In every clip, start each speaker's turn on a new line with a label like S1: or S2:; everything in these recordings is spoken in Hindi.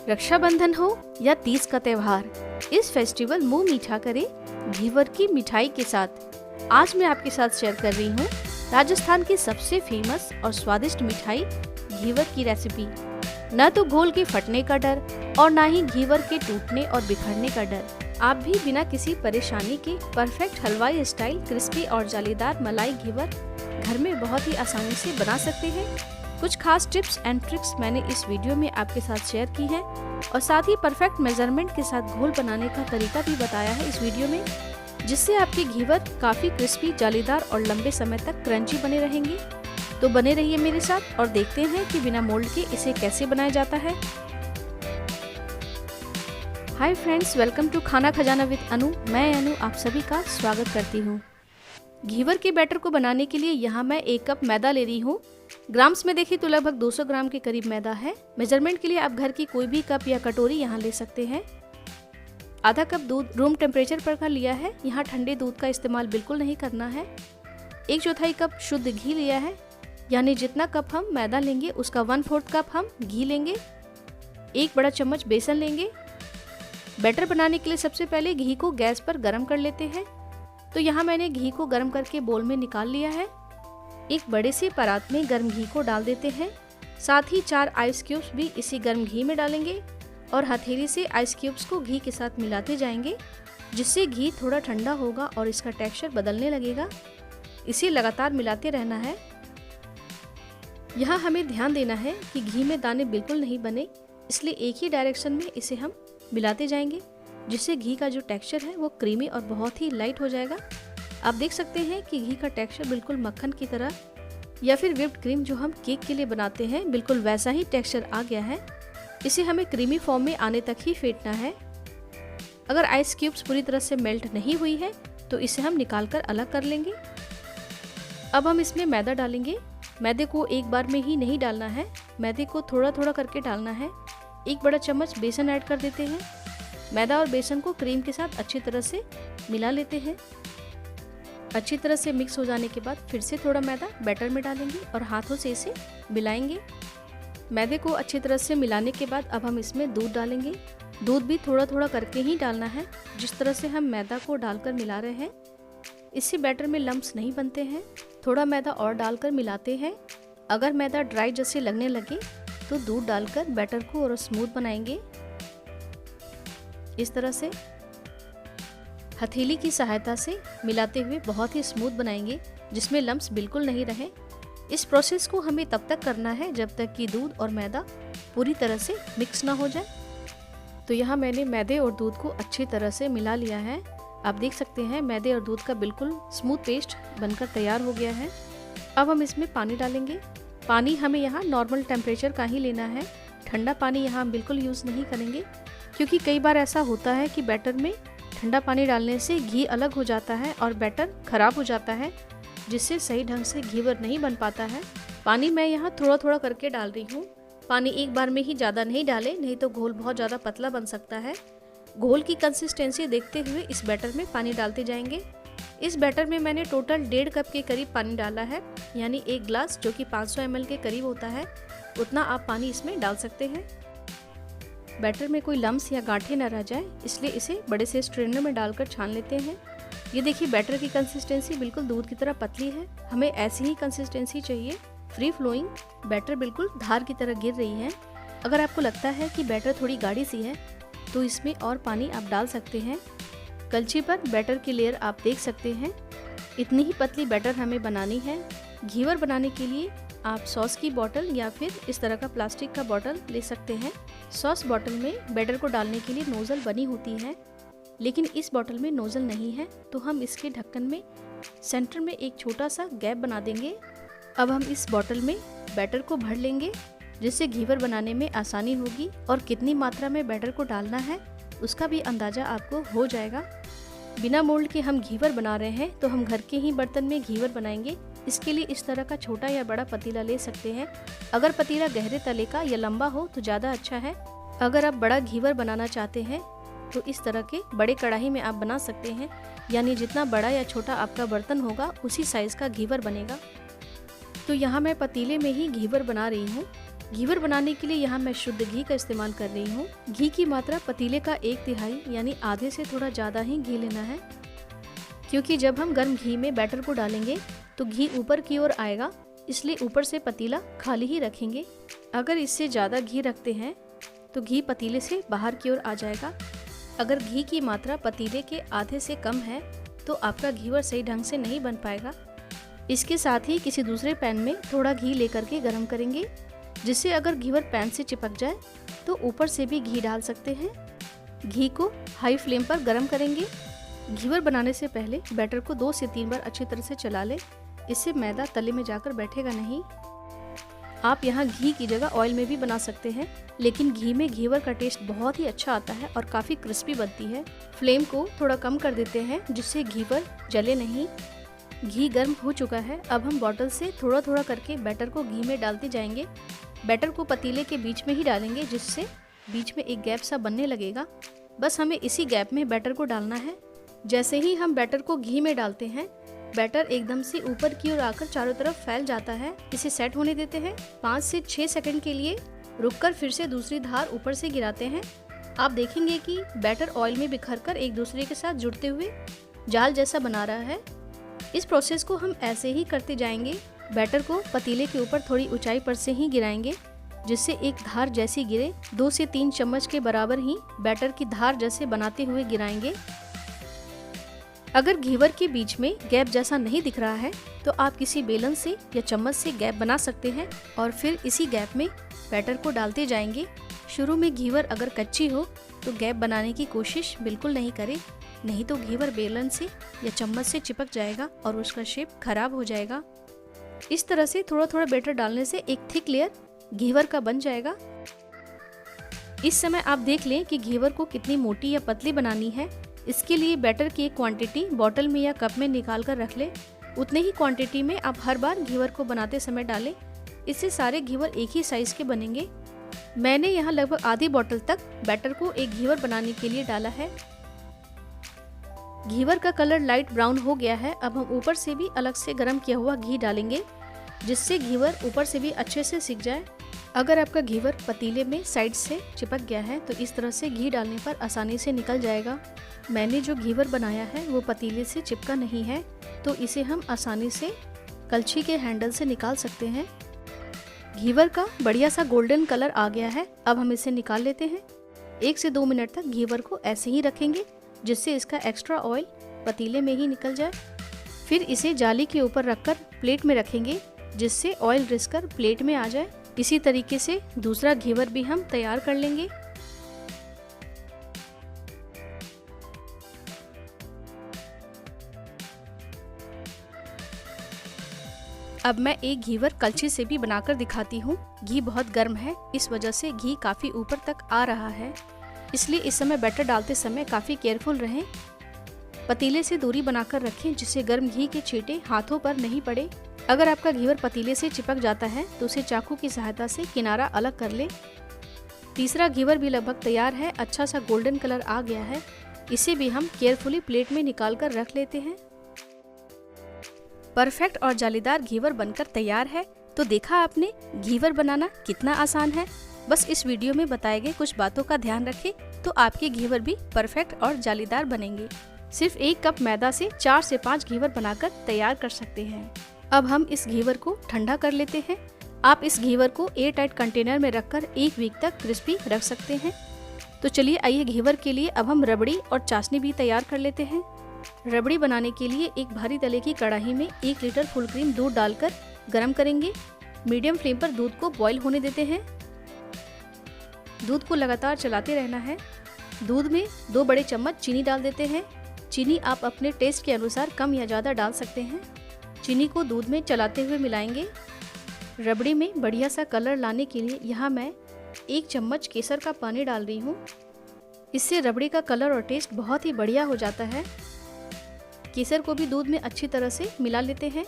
S1: रक्षाबंधन हो या तीज का त्योहार, इस फेस्टिवल मुंह मीठा करे घेवर की मिठाई के साथ। आज मैं आपके साथ शेयर कर रही हूँ राजस्थान की सबसे फेमस और स्वादिष्ट मिठाई घेवर की रेसिपी। न तो घोल के फटने का डर और न ही घेवर के टूटने और बिखरने का डर। आप भी बिना किसी परेशानी के परफेक्ट हलवाई स्टाइल क्रिस्पी और जालीदार मलाई घेवर घर में बहुत ही आसानी से बना सकते हैं। कुछ खास टिप्स एंड ट्रिक्स मैंने इस वीडियो में आपके साथ शेयर की हैं और साथ ही परफेक्ट मेजरमेंट के साथ घोल बनाने का तरीका भी बताया है इस वीडियो में, जिससे आपके घेवर काफी क्रिस्पी, जालीदार और लंबे समय तक क्रंची बने रहेंगे। तो बने रहिए मेरे साथ और देखते हैं कि बिना मोल्ड के इसे कैसे बनाया जाता है। हाय फ्रेंड्स, वेलकम टू खाना खजाना विद अनु। मैं अनु आप सभी का स्वागत करती हूँ। घेवर के बैटर को बनाने के लिए यहाँ मैं 1 कप मैदा ले रही हूँ। ग्राम्स में देखिए तो लगभग 200 ग्राम के करीब मैदा है। मेजरमेंट के लिए आप घर की कोई भी कप या कटोरी यहाँ ले सकते हैं। आधा कप दूध रूम टेम्परेचर पर का लिया है। यहाँ ठंडे दूध का इस्तेमाल बिल्कुल नहीं करना है। 1/4 कप शुद्ध घी लिया है, यानी जितना कप हम मैदा लेंगे उसका 1/4 कप हम घी लेंगे। 1 बड़ा चम्मच बेसन लेंगे। बैटर बनाने के लिए सबसे पहले घी को गैस पर गर्म कर लेते हैं। तो यहाँ मैंने घी को गर्म करके बोल में निकाल लिया है। एक बड़े से परात में गर्म घी को डाल देते हैं। साथ ही 4 आइस क्यूब्स भी इसी गर्म घी में डालेंगे और हथेली से आइस क्यूब्स को घी के साथ मिलाते जाएंगे, जिससे घी थोड़ा ठंडा होगा और इसका टेक्सचर बदलने लगेगा। इसे लगातार मिलाते रहना है। यहाँ हमें ध्यान देना है कि घी में दाने बिल्कुल नहीं बने, इसलिए एक ही डायरेक्शन में इसे हम मिलाते जाएंगे, जिससे घी का जो टेक्सचर है वो क्रीमी और बहुत ही लाइट हो जाएगा। आप देख सकते हैं कि घी का टेक्सचर बिल्कुल मक्खन की तरह या फिर व्हिप्ड क्रीम जो हम केक के लिए बनाते हैं, बिल्कुल वैसा ही टेक्सचर आ गया है। इसे हमें क्रीमी फॉर्म में आने तक ही फेंटना है। अगर आइस क्यूब्स पूरी तरह से मेल्ट नहीं हुई है तो इसे हम निकाल कर अलग कर लेंगे। अब हम इसमें मैदा डालेंगे। मैदे को एक बार में ही नहीं डालना है, मैदे को थोड़ा थोड़ा करके डालना है। 1 बड़ा चम्मच बेसन ऐड कर देते हैं। मैदा और बेसन को क्रीम के साथ अच्छी तरह से मिला लेते हैं। अच्छी तरह से मिक्स हो जाने के बाद फिर से थोड़ा मैदा बैटर में डालेंगे और हाथों से इसे मिलाएंगे। मैदे को अच्छी तरह से मिलाने के बाद अब हम इसमें दूध डालेंगे। दूध भी थोड़ा थोड़ा करके ही डालना है, जिस तरह से हम मैदा को डालकर मिला रहे हैं। इससे बैटर में लम्प्स नहीं बनते हैं। थोड़ा मैदा और डालकर मिलाते हैं। अगर मैदा ड्राई जैसे लगने लगे तो दूध डालकर बैटर को और स्मूथ बनाएंगे। इस तरह से हथेली की सहायता से मिलाते हुए बहुत ही स्मूथ बनाएंगे, जिसमें लम्प्स बिल्कुल नहीं रहे। इस प्रोसेस को हमें तब तक करना है जब तक कि दूध और मैदा पूरी तरह से मिक्स ना हो जाए। तो यहाँ मैंने मैदे और दूध को अच्छी तरह से मिला लिया है। आप देख सकते हैं मैदे और दूध का बिल्कुल स्मूथ पेस्ट बनकर तैयार हो गया है। अब हम इसमें पानी डालेंगे। पानी हमें यहाँ नॉर्मल टेम्परेचर का ही लेना है। ठंडा पानी यहाँ हम बिल्कुल यूज़ नहीं करेंगे, क्योंकि कई बार ऐसा होता है कि बैटर में ठंडा पानी डालने से घी अलग हो जाता है और बैटर खराब हो जाता है, जिससे सही ढंग से घेवर नहीं बन पाता है। पानी मैं यहाँ थोड़ा थोड़ा करके डाल रही हूँ। पानी एक बार में ही ज़्यादा नहीं डालें, नहीं तो घोल बहुत ज़्यादा पतला बन सकता है। घोल की कंसिस्टेंसी देखते हुए इस बैटर में पानी डालते जाएंगे। इस बैटर में मैंने टोटल 1.5 कप के करीब पानी डाला है, यानी 1 ग्लास जो कि 500 ml के करीब होता है, उतना आप पानी इसमें डाल सकते हैं। बैटर में कोई लम्स या गांठें न रह जाए, इसलिए इसे बड़े से स्ट्रेनर में डालकर छान लेते हैं। ये देखिए बैटर की कंसिस्टेंसी बिल्कुल दूध की तरह पतली है। हमें ऐसी ही कंसिस्टेंसी चाहिए, फ्री फ्लोइंग। बैटर बिल्कुल धार की तरह गिर रही है। अगर आपको लगता है कि बैटर थोड़ी गाढ़ी सी है तो इसमें और पानी आप डाल सकते हैं। कलछी पर बैटर की लेयर आप देख सकते हैं। इतनी ही पतली बैटर हमें बनानी है। घेवर बनाने के लिए आप सॉस की बोतल या फिर इस तरह का प्लास्टिक का बोतल ले सकते हैं। सॉस बोतल में बैटर को डालने के लिए नोजल बनी होती है, लेकिन इस बोतल में नोजल नहीं है, तो हम इसके ढक्कन में सेंटर में एक छोटा सा गैप बना देंगे। अब हम इस बोतल में बैटर को भर लेंगे, जिससे घेवर बनाने में आसानी होगी और कितनी मात्रा में बैटर को डालना है उसका भी अंदाज़ा आपको हो जाएगा। बिना मोल्ड के हम घेवर बना रहे हैं, तो हम घर के ही बर्तन में घेवर बनाएंगे। इसके लिए इस तरह का छोटा या बड़ा पतीला ले सकते हैं। अगर पतीला गहरे तले का या लंबा हो तो ज़्यादा अच्छा है। अगर आप बड़ा घेवर बनाना चाहते हैं तो इस तरह के बड़े कढ़ाई में आप बना सकते हैं, यानी जितना बड़ा या छोटा आपका बर्तन होगा उसी साइज़ का घेवर बनेगा। तो यहाँ मैं पतीले में ही घेवर बना रही हूँ। घीवर बनाने के लिए यहाँ मैं शुद्ध घी का इस्तेमाल कर रही हूँ। घी की मात्रा पतीले का 1/3 यानी आधे से थोड़ा ज़्यादा ही घी लेना है, क्योंकि जब हम गर्म घी में बैटर को डालेंगे तो घी ऊपर की ओर आएगा, इसलिए ऊपर से पतीला खाली ही रखेंगे। अगर इससे ज़्यादा घी रखते हैं तो घी पतीले से बाहर की ओर आ जाएगा। अगर घी की मात्रा पतीले के आधे से कम है तो आपका घीवर सही ढंग से नहीं बन पाएगा। इसके साथ ही किसी दूसरे पैन में थोड़ा घी लेकर के गरम करेंगे, जिससे अगर घीवर पैन से चिपक जाए तो ऊपर से भी घी डाल सकते हैं। घी को हाई फ्लेम पर गरम करेंगे। घीवर बनाने से पहले बैटर को 2 से 3 बार अच्छी तरह से चला लें, इससे मैदा तले में जाकर बैठेगा नहीं। आप यहाँ घी की जगह ऑयल में भी बना सकते हैं, लेकिन घी में घीवर का टेस्ट बहुत ही अच्छा आता है और काफ़ी क्रिस्पी बनती है। फ्लेम को थोड़ा कम कर देते हैं, जिससे घीवर जले नहीं। घी गर्म हो चुका है। अब हम बॉटल से थोड़ा थोड़ा करके बैटर को घी में डालते जाएंगे। बैटर को पतीले के बीच में ही डालेंगे, जिससे बीच में एक गैप सा बनने लगेगा। बस हमें इसी गैप में बैटर को डालना है। जैसे ही हम बैटर को घी में डालते हैं, बैटर एकदम से ऊपर की ओर आकर चारों तरफ फैल जाता है। इसे सेट होने देते हैं। 5 से 6 सेकंड के लिए रुककर फिर से दूसरी धार ऊपर से गिराते हैं। आप देखेंगे कि बैटर ऑयल में बिखरकर एक दूसरे के साथ जुड़ते हुए जाल जैसा बना रहा है। इस प्रोसेस को हम ऐसे ही करते जाएंगे। बैटर को पतीले के ऊपर थोड़ी ऊंचाई पर से ही गिराएंगे, जिससे एक धार जैसी गिरे। 2 से 3 चम्मच के बराबर ही बैटर की धार जैसे बनाते हुए गिराएंगे। अगर घीवर के बीच में गैप जैसा नहीं दिख रहा है तो आप किसी बेलन से या चम्मच से गैप बना सकते हैं और फिर इसी गैप में बैटर को डालते जाएंगे। शुरू में घीवर अगर कच्ची हो तो गैप बनाने की कोशिश बिल्कुल नहीं करें, नहीं तो घीवर बेलन से या चम्मच से चिपक जाएगा और उसका शेप खराब हो जाएगा। इस तरह से थोड़ा थोड़ा बैटर डालने से एक थिक लेयर घीवर का बन जाएगा। इस समय आप देख लें कि घीवर को कितनी मोटी या पतली बनानी है। इसके लिए बैटर की क्वांटिटी बॉटल में या कप में निकाल कर रख लें। उतने ही क्वांटिटी में आप हर बार घीवर को बनाते समय डालें। इससे सारे घीवर एक ही साइज के बनेंगे। मैंने यहाँ लगभग आधी बॉटल तक बैटर को एक घीवर बनाने के लिए डाला है। घीवर का कलर लाइट ब्राउन हो गया है। अब हम ऊपर से भी अलग से गर्म किया हुआ घी डालेंगे, जिससे घीवर ऊपर से भी अच्छे से सिक जाए। अगर आपका घीवर पतीले में साइड से चिपक गया है तो इस तरह से घी डालने पर आसानी से निकल जाएगा। मैंने जो घीवर बनाया है वो पतीले से चिपका नहीं है, तो इसे हम आसानी से कलछी के हैंडल से निकाल सकते हैं। घीवर का बढ़िया सा गोल्डन कलर आ गया है। अब हम इसे निकाल लेते हैं। 1 से 2 मिनट तक घीवर को ऐसे ही रखेंगे, जिससे इसका एक्स्ट्रा ऑयल पतीले में ही निकल जाए। फिर इसे जाली के ऊपर रखकर प्लेट में रखेंगे, जिससे ऑयल रिसकर प्लेट में आ जाए। इसी तरीके से दूसरा घीवर भी हम तैयार कर लेंगे। अब मैं एक घीवर कलछी से भी बनाकर दिखाती हूँ। घी बहुत गर्म है, इस वजह से घी काफ़ी ऊपर तक आ रहा है, इसलिए इस समय बैटर डालते समय काफ़ी केयरफुल रहें। पतीले से दूरी बनाकर रखें, जिससे गर्म घी के छींटे हाथों पर नहीं पड़े। अगर आपका घीवर पतीले से चिपक जाता है तो उसे चाकू की सहायता से किनारा अलग कर ले। तीसरा घीवर भी लगभग तैयार है। अच्छा सा गोल्डन कलर आ गया है। इसे भी हम केयरफुली प्लेट में निकाल कर रख लेते हैं। परफेक्ट और जालीदार घीवर बनकर तैयार है। तो देखा आपने घीवर बनाना कितना आसान है। बस इस वीडियो में बताए गए कुछ बातों का ध्यान रखें तो आपके घीवर भी परफेक्ट और जालीदार बनेंगे। सिर्फ 1 कप मैदा से 4 से 5 घीवर बनाकर तैयार कर सकते हैं। अब हम इस घीवर को ठंडा कर लेते हैं। आप इस घीवर को एयर टाइट कंटेनर में रखकर 1 वीक तक क्रिस्पी रख सकते हैं। तो चलिए आइए घीवर के लिए अब हम रबड़ी और चाशनी भी तैयार कर लेते हैं। रबड़ी बनाने के लिए एक भारी तले की कढ़ाई में 1 लीटर फुल क्रीम दूध डालकर गर्म करेंगे। मीडियम फ्लेम पर दूध को बॉईल होने देते हैं। दूध को लगातार चलाते रहना है। दूध में 2 बड़े चम्मच चीनी डाल देते हैं। चीनी आप अपने टेस्ट के अनुसार कम या ज़्यादा डाल सकते हैं। चीनी को दूध में चलाते हुए मिलाएंगे। रबड़ी में बढ़िया सा कलर लाने के लिए यहाँ मैं 1 चम्मच केसर का पानी डाल रही हूँ। इससे रबड़ी का कलर और टेस्ट बहुत ही बढ़िया हो जाता है। केसर को भी दूध में अच्छी तरह से मिला लेते हैं।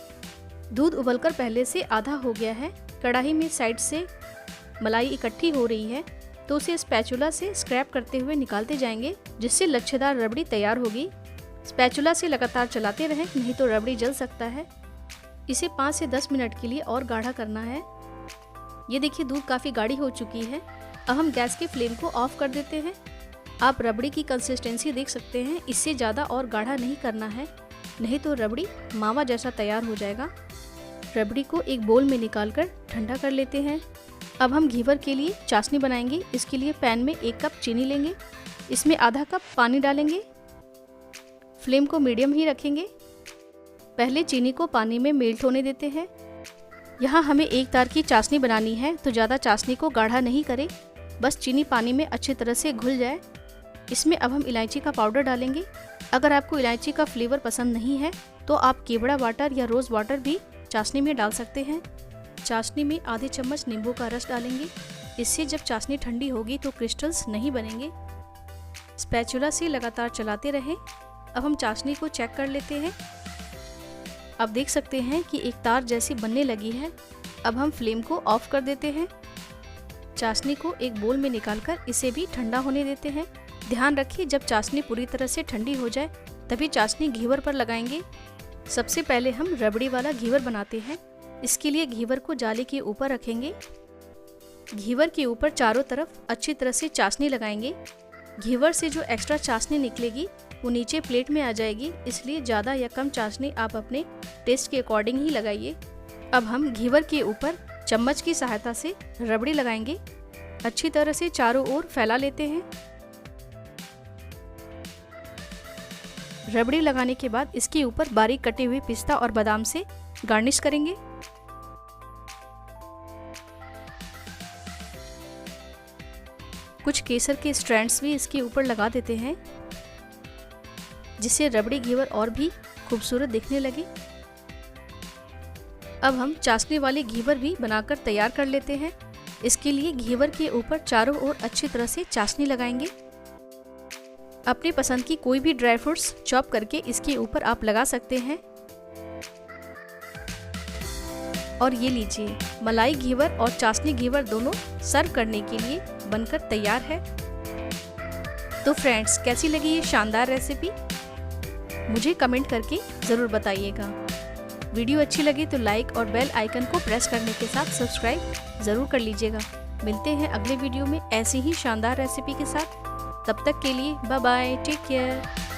S1: दूध उबलकर पहले से आधा हो गया है। कढ़ाई में साइड से मलाई इकट्ठी हो रही है, तो उसे स्पैचुला से स्क्रैप करते हुए निकालते जाएंगे, जिससे लच्छेदार रबड़ी तैयार होगी। स्पैचुला से लगातार चलाते रहें, नहीं तो रबड़ी जल सकता है। इसे 5 से 10 मिनट के लिए और गाढ़ा करना है। ये देखिए दूध काफ़ी गाढ़ी हो चुकी है। अब हम गैस के फ्लेम को ऑफ कर देते हैं। आप रबड़ी की कंसिस्टेंसी देख सकते हैं, इससे ज़्यादा और गाढ़ा नहीं करना है, नहीं तो रबड़ी मावा जैसा तैयार हो जाएगा। रबड़ी को एक बोल में निकालकर ठंडा कर लेते हैं। अब हम घेवर के लिए चाशनी बनाएंगे। इसके लिए पैन में 1 कप चीनी लेंगे, इसमें आधा कप पानी डालेंगे। फ्लेम को मीडियम ही रखेंगे। पहले चीनी को पानी में मेल्ट होने देते हैं। यहाँ हमें एक तार की चाशनी बनानी है, तो ज़्यादा चाशनी को गाढ़ा नहीं करें, बस चीनी पानी में अच्छी तरह से घुल जाए। इसमें अब हम इलायची का पाउडर डालेंगे। अगर आपको इलायची का फ्लेवर पसंद नहीं है तो आप केवड़ा वाटर या रोज़ वाटर भी चाशनी में डाल सकते हैं। चाशनी में आधे चम्मच नींबू का रस डालेंगे। इससे जब चाशनी ठंडी होगी तो क्रिस्टल्स नहीं बनेंगे। स्पैचुला से लगातार चलाते रहें। अब हम चाशनी को चेक कर लेते हैं। आप देख सकते हैं कि एक तार जैसी बनने लगी है। अब हम फ्लेम को ऑफ कर देते हैं। चाशनी को एक बोल में निकालकर इसे भी ठंडा होने देते हैं। ध्यान रखिए, जब चाशनी पूरी तरह से ठंडी हो जाए तभी चाशनी घेवर पर लगाएंगे। सबसे पहले हम रबड़ी वाला घेवर बनाते हैं। इसके लिए घेवर को जाली के ऊपर रखेंगे। घेवर के ऊपर चारों तरफ अच्छी तरह से चाशनी लगाएंगे। घेवर से जो एक्स्ट्रा चाशनी निकलेगी वो नीचे प्लेट में आ जाएगी, इसलिए ज़्यादा या कम चाशनी आप अपने टेस्ट के अकॉर्डिंग ही लगाइए। अब हम घेवर के ऊपर चम्मच की सहायता से रबड़ी लगाएंगे। अच्छी तरह से चारों ओर फैला लेते हैं। रबड़ी लगाने के बाद इसके ऊपर बारीक कटे हुए पिस्ता और बादाम से गार्निश करेंगे। कुछ केसर के स्ट्रैंड्स भी इसके ऊपर लगा देते हैं, जिससे रबड़ी घेवर और भी खूबसूरत दिखने लगे। अब हम चाशनी वाले घेवर भी बनाकर तैयार कर लेते हैं। इसके लिए घेवर के ऊपर चारों ओर अच्छी तरह से चाशनी लगाएंगे। अपनी पसंद की कोई भी ड्राई फ्रूट्स चॉप करके इसके ऊपर आप लगा सकते हैं। और ये लीजिए, मलाई घेवर और चाशनी घेवर दोनों सर्व करने के लिए बनकर तैयार है। तो फ्रेंड्स, कैसी लगी ये शानदार रेसिपी? मुझे कमेंट करके ज़रूर बताइएगा। वीडियो अच्छी लगी तो लाइक और बेल आइकन को प्रेस करने के साथ सब्सक्राइब ज़रूर कर लीजिएगा। मिलते हैं अगले वीडियो में ऐसी ही शानदार रेसिपी के साथ। तब तक के लिए बाय बाय, टेक केयर।